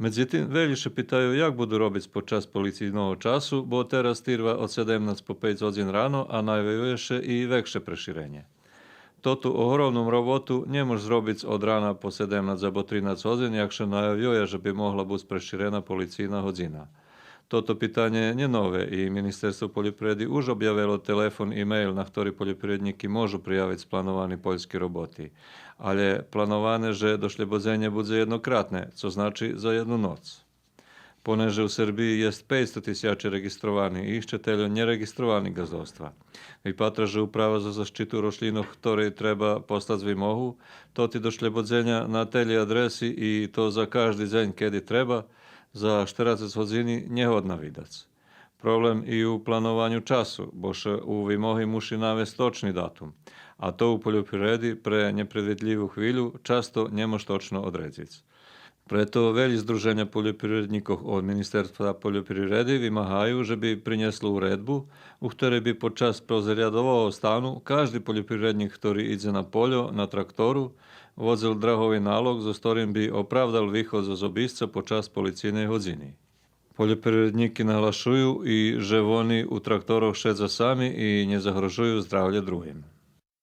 Međutim, веліше питаю, як буду робити під час поліційного часу, бо teraz trvá od 17 po 5 hodín ráno a najvyššie i väčšie prešírenie. Toto ohromnú robotu nemôže zrobiť od rána po 17 alebo 13 hodín, jakže najavuje, že by mohla byť prešírená policijná hodina. Toto pitanje nie nové i Ministerstvo poljoprivredy už objavilo telefon i mail, na ktorý poljoprivredníky môžu prijaviť splánované poľské roboty. Ale plánované, že došľobozenie bude jednokratné, co znači za jednu noc. Poneže u Srbiji jest 500 000 registrovaných i iščeteľov neregistrovaných gazdovstva. Vypatra, že Uprava za zaštitu rošlínov, ktorej treba poslať výmohu, to ti došľobodzenia na teli adresi i to za každý deň, kedy treba, za 40 hodiny nehodná vydac. Problem i u planovanju času, bože u výmohy muši navesti točni datum, a to u poljoprivredi pre nepredvidljivu chvíľu často nemož točno odredziť. Preto veľi združenja poljoprivredníkov od Ministerstva poljoprivredy vymáhajú, že by prinieslo uredbu, u ktorej by počas prozriadového stanu každý poljoprivredník, ktorý ide na poľo, na traktoru, vozil drahový nálog, so ktorým by opravdal východ zo obisca počas policijnej hodiny. Poljoprivredníky nahlašujú i že oni u traktoroch šedza sami i nezahrožujú zdravlje drugim.